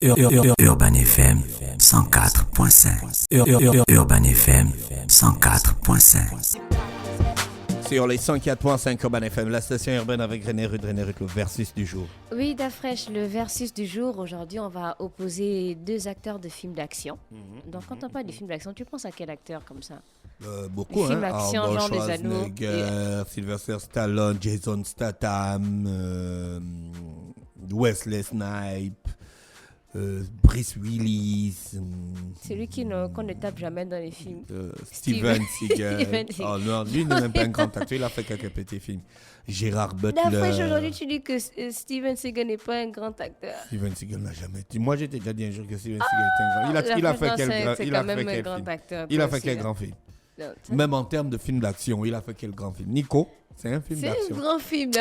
Urban FM 104.5. Urban FM 104.5. Sur les 104.5 Urban FM, la station urbaine avec René Rude, le versus du jour. Oui, Dafresh, le versus du jour. Aujourd'hui, on va opposer deux acteurs de films d'action. Donc, quand on parle de films d'action, tu penses à quel acteur comme ça? Beaucoup, films d'action, Arnold genre des anneaux. Schwarzenegger, Sylvester Stallone, Jason Statham, Wesley Snipes, Bruce Willis. Celui qu'on ne tape jamais dans les films. Steven Seagal. Steven Seagal. Oh non, lui n'est même pas un grand acteur, il a fait quelques petits films. Gérard Butler. Dafresh, aujourd'hui, tu dis que Steven Seagal n'est pas un grand acteur. Steven Seagal n'a jamais été. Moi, j'étais déjà dit un jour que Steven Seagal était un grand. Il a fait quel acteur. Il a fait quel grand film? Même en termes de film d'action, il a fait quel grand film? Nico, c'est un film d'action. C'est un grand film.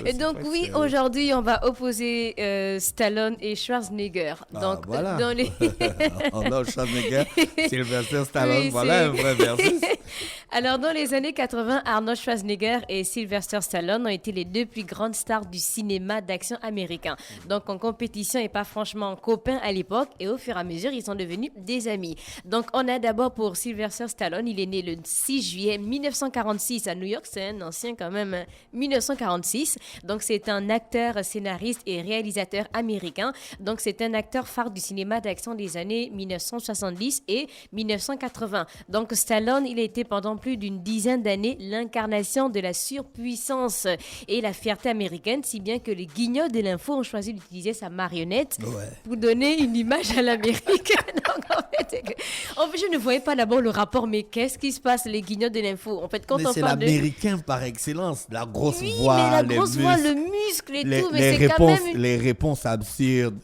Et donc, oui, sérieux. Aujourd'hui, on va opposer Stallone et Schwarzenegger. Donc, voilà. dans les... Arnold Schwarzenegger, Sylvester Stallone, Oui, voilà un vrai versus. Alors, dans les années 80, Arnold Schwarzenegger et Sylvester Stallone ont été les deux plus grandes stars du cinéma d'action américain. Donc, en compétition et pas franchement copains à l'époque. Et au fur et à mesure, ils sont devenus des amis. Donc, on a d'abord pour Sylvester Stallone. Il est né le 6 juillet 1946 à New York. C'est un ancien quand même, 1946. Donc, c'est un acteur, scénariste et réalisateur américain. Donc, c'est un acteur phare du cinéma d'action des années 1970 et 1980. Donc, Stallone, il a été pendant plus d'une dizaine d'années l'incarnation de la surpuissance et la fierté américaine, si bien que les guignols de l'info ont choisi d'utiliser sa marionnette pour donner une image à l'Amérique. Donc, en fait, je ne voyais pas d'abord le rapport, mais qu'est-ce qui se passe, les guignols de l'info? En fait, quand Mais on c'est parle l'américain par excellence, la grosse Oui, voix, mais la les grosse voix, le muscle et tout, mais les c'est quand réponses, même une... les réponses absurdes.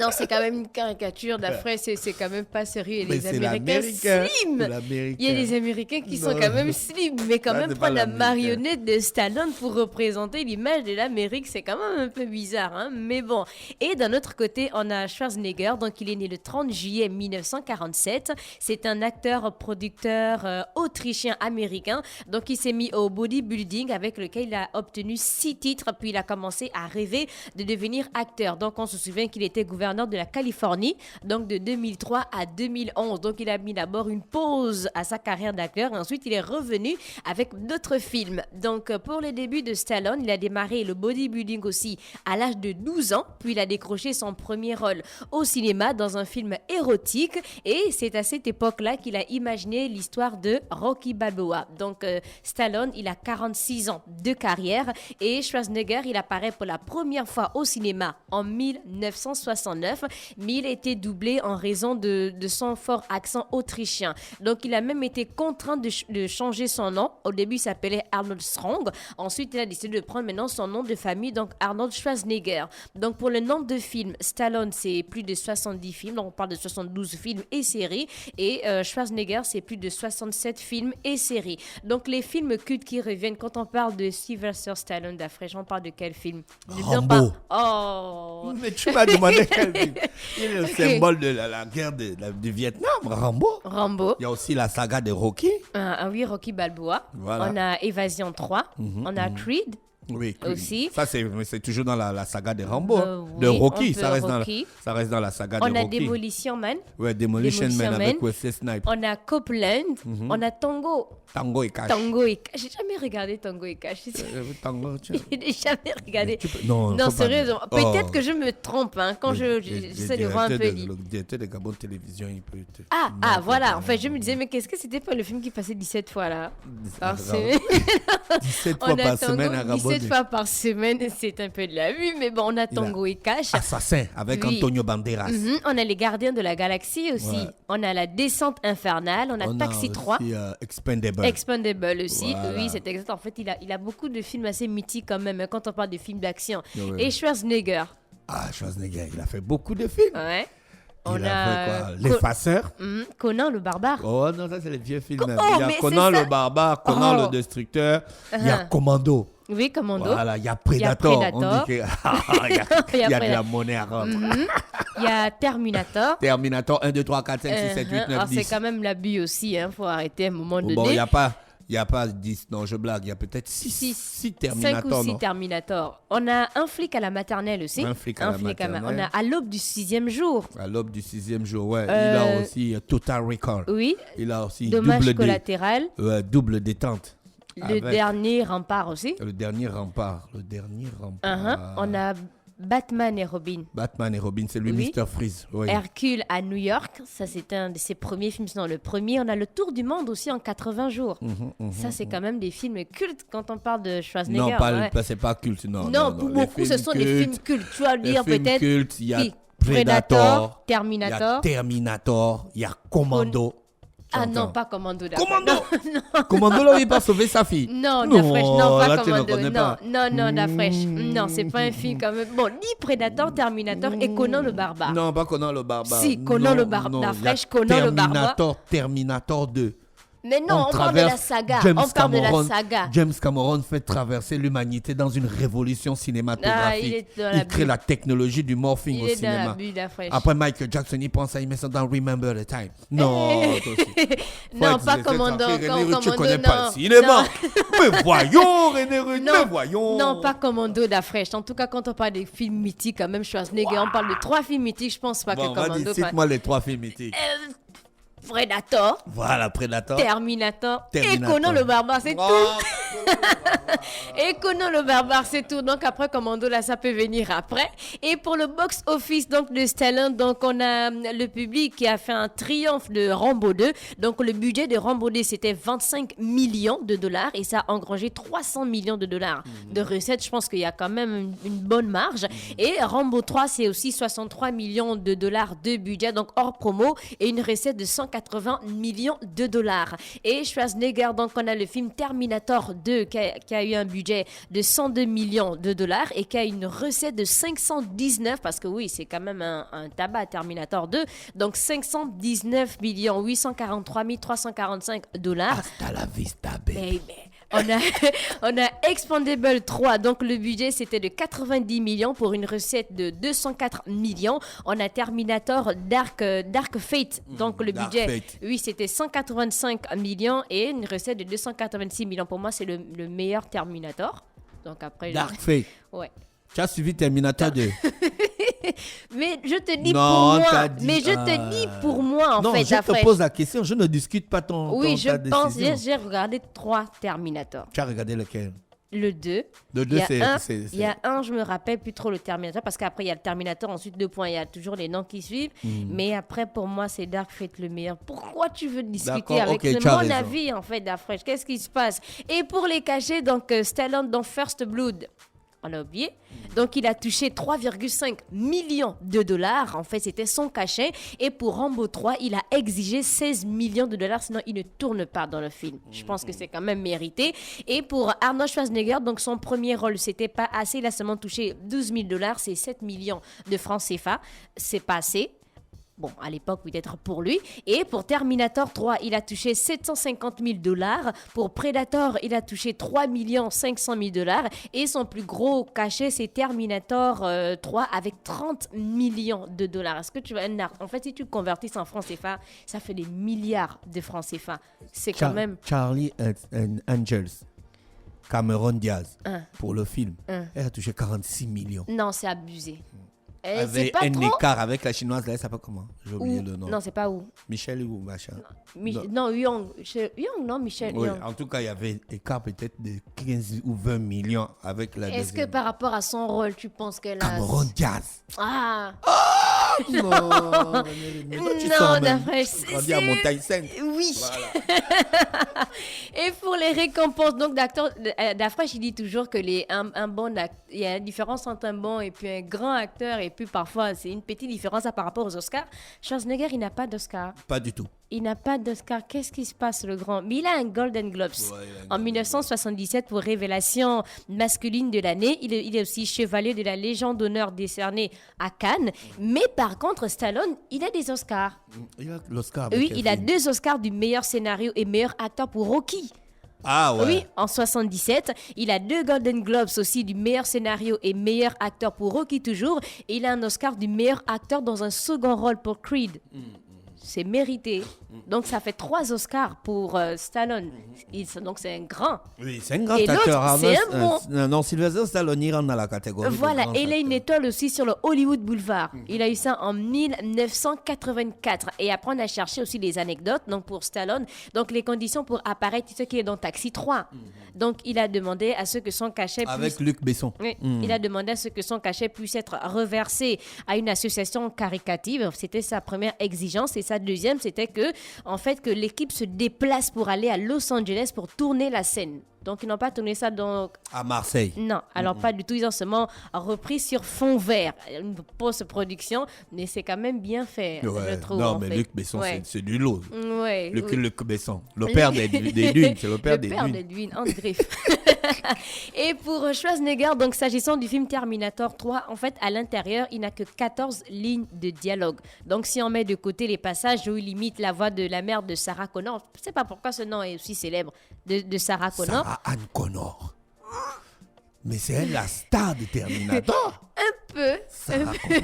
Non, c'est quand même une caricature d'après, c'est quand même pas sérieux. Et Mais les c'est Américains l'Américain, slim. c'est l'Américain. Il y a des Américains qui sont Non. quand même slim, mais quand Ça, même c'est pas prendre la l'Américain. marionnette de Stallone pour représenter l'image de l'Amérique, c'est quand même un peu bizarre, hein? Mais bon. Et d'un autre côté, on a Schwarzenegger, donc il est né le 30 juillet 1947. C'est un acteur, producteur autrichien-américain. Donc il s'est mis au bodybuilding avec lequel il a obtenu 6 titres, puis il a commencé à rêver de devenir acteur. Donc on se souvient qu'il était gouverneur de la Californie, donc de 2003 à 2011. Donc il a mis d'abord une pause à sa carrière d'acteur et ensuite il est revenu avec d'autres films. Donc pour les débuts de Stallone, il a démarré le bodybuilding aussi à l'âge de 12 ans, puis il a décroché son premier rôle au cinéma dans un film érotique et c'est à cette époque-là qu'il a imaginé l'histoire de Rocky Balboa. Donc Stallone, il a 46 ans de carrière et Schwarzenegger, il apparaît pour la première fois au cinéma en 1969, mais il a été doublé en raison de son fort accent autrichien. Donc il a même été contraint de changer son nom. Au début, il s'appelait Arnold Strong. Ensuite, il a décidé de prendre maintenant son nom de famille, donc Arnold Schwarzenegger. Donc pour le nombre de films, Stallone, c'est plus de 70 films. Donc on parle de 72 films et séries. Et Schwarzenegger, c'est plus de 67 films et séries. Donc les films cultes qui reviennent, quand on parle de Sylvester Stallone, d'Afresh, on parle de quel film? Rambo. Oh. Mais tu m'as demandé quel film. Il est le symbole de la guerre du Vietnam, Rambo. Rambo. Il y a aussi la saga de Rocky. Oui, Rocky Balboa. Voilà. On a Évasion 3. On a Creed. Oui, Aussi. Ça, c'est toujours dans la saga de Rambo. De oui, Rocky, on ça peut reste, Rocky. ça reste dans la saga de On a Rocky. Demolition Man. Ouais, Demolition Man Demolition avec Man. Wesley Snipes. On a Copeland. On a Tango. Tango et Cash. Tango et Cash. J'ai jamais regardé Tango et Cash. Tango, tiens. J'ai jamais regardé. Non, faut pas sérieusement. dire. Peut-être Oh. que je me trompe hein, quand j'essaie de voir un peu. Le directeur de Gabon Télévision, il peut te... Ah, voilà. En fait, je me disais, mais qu'est-ce que c'était pas le film qui passait 17 fois là par semaine? 17 On fois a par Tango, semaine à Gabon. 17 fois par semaine, c'est un peu de la vue, mais bon, on a Tango et Cash. Assassin avec Oui. Antonio Banderas. On a les Gardiens de la Galaxie aussi. Ouais. On a la Descente Infernale. On a Taxi 3. Aussi, Expendable. Expendable aussi. Voilà. Oui, c'est exact. En fait, il a beaucoup de films assez mythiques quand même, hein, quand on parle de films d'action. Ouais. Et Schwarzenegger. Ah, Schwarzenegger, il a fait beaucoup de films. Ouais. Il a fait quoi? L'Effaceur. Conan le barbare. Oh non, ça c'est les vieux films. Oh, Il y a mais Conan c'est ça. le barbare, Conan Oh. le destructeur. Il y a Commando. Oui, Commando. Voilà, il y a Predator. On Predator. dit qu'il y a de la monnaie à rendre. Il y a Terminator. Terminator 1, 2, 3, 4, 5, 6, 7, 8, 9, Alors, 10. c'est quand même l'abus aussi, hein. Faut arrêter à un moment donné. Bon, il n'y a pas. Il n'y a pas 10, non, je blague. Il y a peut-être 6 Terminator. 5 ou 6 Terminator. On a un flic à la maternelle aussi. Un flic à la maternelle. On a à l'aube du 6e jour. À l'aube du 6e jour, ouais. Il a aussi Total Recall. Oui. Il a aussi Dommage collatéral. double détente. Le dernier rempart aussi. Le dernier rempart. On a Batman et Robin. Batman et Robin, c'est lui, Oui. Mr. Freeze. Oui. Hercule à New York, ça c'est un de ses premiers films, sinon le premier. On a le Tour du monde aussi en 80 jours. Ça c'est quand même des films cultes quand on parle de Schwarzenegger. Non, ouais. c'est pas culte. Non, pour beaucoup ce sont des films cultes. Tu vas Les dire films peut-être cultes, il y a qui Predator, Terminator. il y a Commando. Ah non, pas Commando. D'accord. Commando Commando, là, il va sauver sa fille. Non, Dafresh, non, pas là, tu ne Commando. connais pas. Non, Dafresh. Non, c'est pas un film quand même. Bon, ni Predator, Terminator et Conan le Barbare. Non, pas Conan le Barbare. Si, Conan le Barbare. Dafresh, Conan le Barbare. Terminator 2. Mais non, on parle de la saga. James Cameron fait traverser l'humanité dans une révolution cinématographique. Il crée la technologie du morphing au cinéma. Après Michael Jackson, il prend ça, il met ça dans Remember the Time. Non, toi aussi. Non, pas Commando. Tu connais pas le cinéma. Mais voyons, René Rude, mais voyons. Non, pas Commando d'Afresh. En tout cas, quand on parle des films mythiques, quand même, Schwarzenegger, on parle de 3 films mythiques. Je pense pas que Commando. Cite-moi les 3 films mythiques. Predator. Voilà, Predator. Terminator. Et Conan le Barbare, c'est tout. Et Conan le Barbare, c'est tout. Donc après, Commando, là, ça peut venir après. Et pour le box-office donc, de Stallone, donc on a le public qui a fait un triomphe de Rambo 2. Donc le budget de Rambo 2, c'était 25 millions de dollars et ça a engrangé 300 millions de dollars de recettes. Je pense qu'il y a quand même une bonne marge. Et Rambo 3, c'est aussi 63 millions de dollars de budget, donc hors promo, et une recette de 180 millions de dollars. Et Schwarzenegger, donc on a le film Terminator 2 qui a eu un budget de 102 millions de dollars et qui a une recette de 519, parce que oui, c'est quand même un tabac Terminator 2, donc 519 millions 843 345 dollars. Hasta la vista, baby. On a Expandable 3, donc le budget c'était de 90 millions pour une recette de 204 millions. On a Terminator Dark Fate, donc le budget, oui, c'était 185 millions et une recette de 286 millions. Pour moi, c'est le meilleur Terminator. Donc après, Dark Fate. Ouais. Tu as suivi Terminator 2. Mais je te dis pour moi. Mais je te dis pour moi, en fait. Non, je te pose la question. Je ne discute pas ton Oui, je pense. décision. J'ai regardé 3 Terminator. Tu as regardé lequel? Le 2. Le 2, Il y a un, je me rappelle plus trop le Terminator, parce qu'après, il y a le Terminator, ensuite 2 points, il y a toujours les noms qui suivent. Mais après, pour moi, c'est Dark Fate le meilleur. Pourquoi tu veux discuter avec mon avis, en fait, d'Afresh? Qu'est-ce qui se passe? Et pour les cacher, donc, Stallone dans First Blood, on a oublié. Donc, il a touché 3,5 millions de dollars. En fait, c'était son cachet. Et pour Rambo 3, il a exigé 16 millions de dollars. Sinon, il ne tourne pas dans le film. Je pense que c'est quand même mérité. Et pour Arnold Schwarzenegger, donc son premier rôle, c'était pas assez. Il a seulement touché 12 000 dollars. C'est 7 millions de francs CFA. C'est pas assez. Bon, à l'époque, peut-être pour lui. Et pour Terminator 3, il a touché 750 000 dollars. Pour Predator, il a touché 3 500 000 dollars. Et son plus gros cachet, c'est Terminator 3 avec 30 millions de dollars. Est-ce que tu vas... En fait, si tu convertis en francs CFA, ça fait des milliards de francs CFA. C'est quand même... Charlie and Angels. Cameron Diaz, pour le film, elle a touché 46 millions. Non, c'est abusé. Avec un écart avec la chinoise, là, elle s'appelle comment? J'ai oublié le nom. Non, c'est pas où. Michel ou machin? Non, Young. Non, Michel oui, Young. en tout cas, il y avait un écart peut-être de 15 ou 20 millions avec la Est-ce deuxième. que par rapport à son rôle, tu penses qu'elle a... Cameron Diaz. Ah Non, d'après... C'est à Montagne Sainte. Oui. Voilà. Et pour les récompenses, donc d'acteurs, d'Afresh, il dit toujours que il y a une différence entre un bon et puis un grand acteur, et puis parfois c'est une petite différence par rapport aux Oscars. Schwarzenegger, il n'a pas d'Oscar. Pas du tout. Il n'a pas d'Oscar. Qu'est-ce qui se passe, le grand? Mais il a un Golden Globes en 1977 pour révélation masculine de l'année. Il est aussi chevalier de la Légion d'honneur décernée à Cannes. Mais par contre, Stallone, il a des Oscars. Il a l'Oscar. Oui, il a 2 Oscars du meilleur scénario et meilleur acteur pour Rocky. Ah ouais. Oui, en 77. Il a 2 Golden Globes aussi du meilleur scénario et meilleur acteur pour Rocky toujours. Et il a un Oscar du meilleur acteur dans un second rôle pour Creed. c'est mérité. Donc, ça fait 3 Oscars pour Stallone. Donc, c'est un grand. Oui, c'est un grand acteur. C'est un bon. Non, Sylvester Stallone, il rentre dans la catégorie. Voilà, et il a une étoile aussi sur le Hollywood Boulevard. Il a eu ça en 1984. Et après, on a cherché aussi des anecdotes. Donc, pour Stallone, donc les conditions pour apparaître, tu sais qu'il est dans Taxi 3. Donc, il a demandé à ce que son cachet avec Luc Besson. Oui, il a demandé à ce que son cachet puisse être reversé à une association caritative. C'était sa première exigence. Et sa deuxième, c'était que, en fait, que l'équipe se déplace pour aller à Los Angeles pour tourner la scène. Donc, ils n'ont pas tourné ça à Marseille. Non, alors pas du tout. Ils ont seulement repris sur fond vert. Une post-production, mais c'est quand même bien fait, je trouve. Non, mais Luc Besson, c'est du lot. Ouais, Luc Besson, le père des dunes. C'est le père des dunes, en griffe. Et pour Schwarzenegger, donc s'agissant du film Terminator 3, en fait, à l'intérieur, il n'a que 14 lignes de dialogue. Donc, si on met de côté les passages où il imite la voix de la mère de Sarah Connor, je ne sais pas pourquoi ce nom est aussi célèbre, de Sarah Connor. Sarah Anne Connor. Mais c'est elle la star de Terminator. Un peu. Sarah Connor.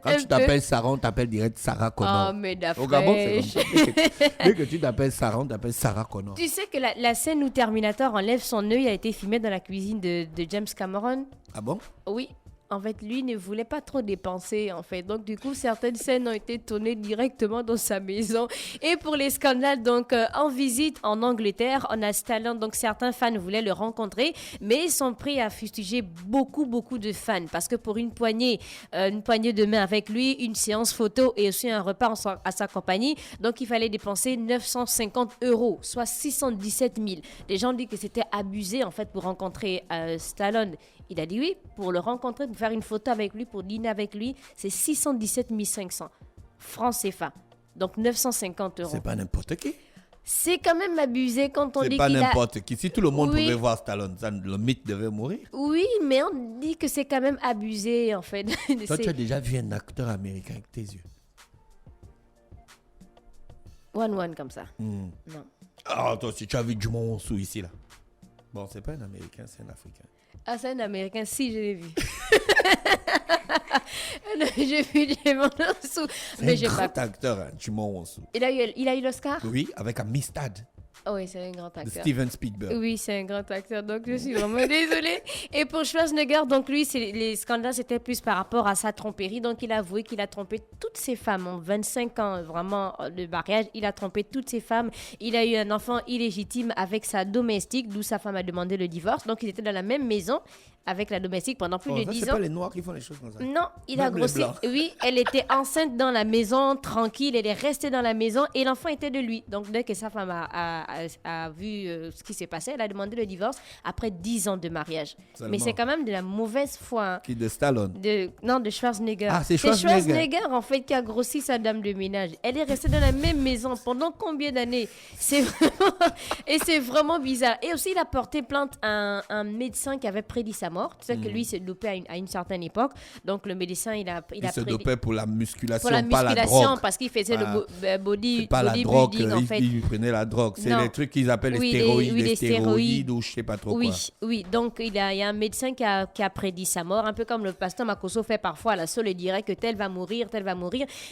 Quand tu t'appelles Sarah, on t'appelle direct Sarah Connor. Oh, mais d'après. Au Gabon, c'est comme ça. Dès que tu t'appelles Sarah, on t'appelle Sarah Connor. Tu sais que la scène où Terminator enlève son œil a été filmée dans la cuisine de James Cameron. Ah bon? Oui. En fait, lui ne voulait pas trop dépenser, en fait. Donc, du coup, certaines scènes ont été tournées directement dans sa maison. Et pour les scandales, donc, en visite en Angleterre, on a Stallone. Donc, certains fans voulaient le rencontrer, mais ils sont prêts à fustiger beaucoup de fans. Parce que pour une poignée de main avec lui, une séance photo et aussi un repas à sa compagnie, donc, il fallait dépenser 950 €, soit 617 000. Les gens disent que c'était abusé, en fait, pour rencontrer Stallone. Il a dit oui, pour le rencontrer, pour faire une photo avec lui, pour dîner avec lui, c'est 617 500 francs CFA. Donc 950 €. C'est pas n'importe qui. C'est quand même abusé quand on dit qu'il a... C'est pas n'importe qui. Si tout le monde pouvait voir Stallone, le mythe devait mourir. Oui, mais on dit que c'est quand même abusé, en fait. Toi, tu as déjà vu un acteur américain avec tes yeux? One comme ça. Non. Ah, toi, si tu as vu Jumon Sou ici, là. Bon, c'est pas un Américain, c'est un Africain. Ah, c'est un Américain, si, je l'ai vu. J'ai vu Jumon Sou. C'est un grand acteur, hein, Jumon Sou. Il a eu l'Oscar? Oui, avec Amistad. Oh oui, c'est un grand acteur. De Steven Spielberg. Oui, c'est un grand acteur, donc je suis vraiment désolée. Et pour Schwarzenegger, donc lui, les scandales, c'était plus par rapport à sa tromperie. Donc il a avoué qu'il a trompé toutes ses femmes en 25 ans vraiment de mariage. Il a trompé toutes ses femmes. Il a eu un enfant illégitime avec sa domestique, d'où sa femme a demandé le divorce. Donc ils étaient dans la même maison avec la domestique pendant plus de 10 ans. C'est pas les Noirs qui font les choses comme ça. Non, il a grossi. Oui, elle était enceinte dans la maison, tranquille. Elle est restée dans la maison et l'enfant était de lui. Donc dès que sa femme a vu ce qui s'est passé, elle a demandé le divorce après 10 ans de mariage. Seulement. Mais c'est quand même de la mauvaise foi. Hein. Qui de Stallone? Non, de Schwarzenegger. Ah, c'est Schwarzenegger. C'est Schwarzenegger en fait qui a grossi sa dame de ménage. Elle est restée dans la même maison pendant combien d'années? Et c'est vraiment bizarre. Et aussi, il a porté plainte à un médecin qui avait prédit sa mort. Tu sais que lui, il s'est dopé à une certaine époque. Donc, le médecin, il se dopait pour la musculation, pas la drogue. Parce qu'il faisait le bodybuilding, en fait. Il prenait la drogue. C'est les trucs qu'ils appellent les stéroïdes ou je sais pas trop quoi. Oui. Donc, il y a un médecin qui a prédit sa mort, un peu comme le pasteur Makosso fait parfois. La seule dirait que tel va mourir.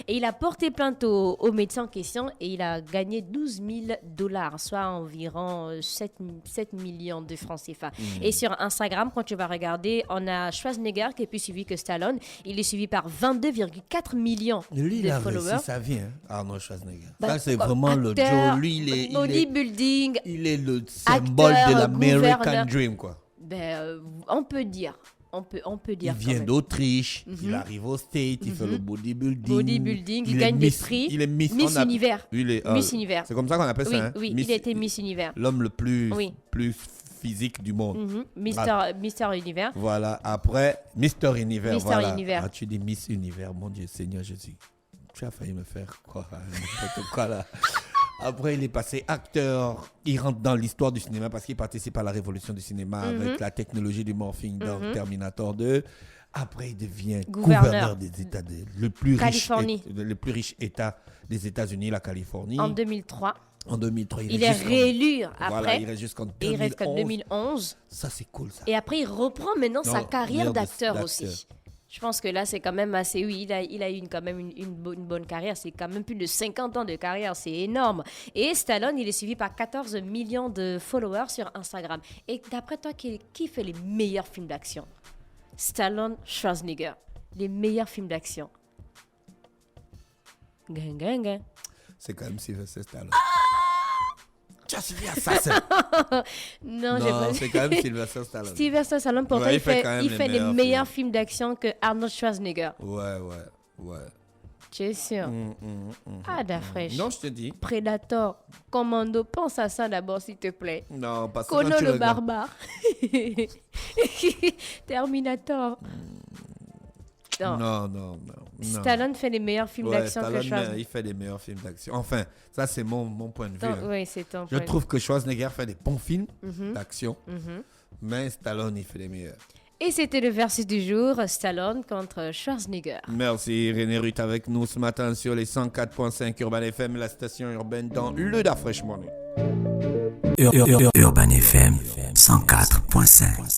Et il a porté plainte au médecin en question et il a gagné 12 000 $, soit environ 7 millions de francs CFA. Et sur Instagram, quand tu vas regarder, on a Schwarzenegger qui est plus suivi que Stallone. Il est suivi par 22,4 millions de followers. Lui, ça vient, Arnold Schwarzenegger. Ça, c'est vraiment le Joe. Lui, il est bodybuilding. Il est le symbole de l'American Dream, quoi. On peut dire. On peut dire. Il vient d'Autriche, il arrive au States, il fait le bodybuilding. Il gagne des prix. Il est Miss Univers. Miss Univers. C'est comme ça qu'on appelle ça, hein? Oui, il était Miss Univers. L'homme le plus physique du monde. Mister Univers. Voilà, après, Mister Univers. Univers. Ah, tu dis Miss Univers, mon Dieu, Seigneur Jésus. Tu as failli me faire quoi, n'importe quoi là. Après, il est passé acteur. Il rentre dans l'histoire du cinéma parce qu'il participe à la révolution du cinéma avec la technologie du morphing dans Terminator 2. Après, il devient gouverneur des États, le plus riche État des États-Unis, la Californie. En 2003. Il est réélu après. Voilà, il reste jusqu'en 2011. Il reste 2011. Ça, c'est cool, ça. Et après, il reprend maintenant sa carrière d'acteur aussi. Je pense que là, c'est quand même assez... Oui, il a eu quand même une bonne carrière. C'est quand même plus de 50 ans de carrière. C'est énorme. Et Stallone, il est suivi par 14 millions de followers sur Instagram. Et d'après toi, qui fait les meilleurs films d'action? Stallone, Schwarzenegger. Les meilleurs films d'action. Gang, gang, gang. C'est quand même Sylvester Stallone. Tu as suivi Assassin? Non, j'ai pas... c'est quand même Sylvester Stallone. Sylvester Stallone, pourtant, Ouais, il fait les meilleurs films d'action que Arnold Schwarzenegger. Ouais. Tu es sûr? Ah, da fraîche. Non, je te dis. Predator, Commando, pense à ça d'abord, s'il te plaît. Non, parce que Conan quand tu le regardes- barbare. Terminator. Non. Stallone fait les meilleurs films d'action que Stallone, Schwarzenegger. il fait des meilleurs films d'action. Enfin, ça, c'est mon point de vue. hein. Oui, c'est ton Je point. trouve que Schwarzenegger fait des bons films d'action, mais Stallone, il fait les meilleurs. Et c'était le versus du jour, Stallone contre Schwarzenegger. Merci René Ruth avec nous ce matin sur les 104.5 Urban FM, la station urbaine dans le Da Fresh Morning. Urban FM 104.5.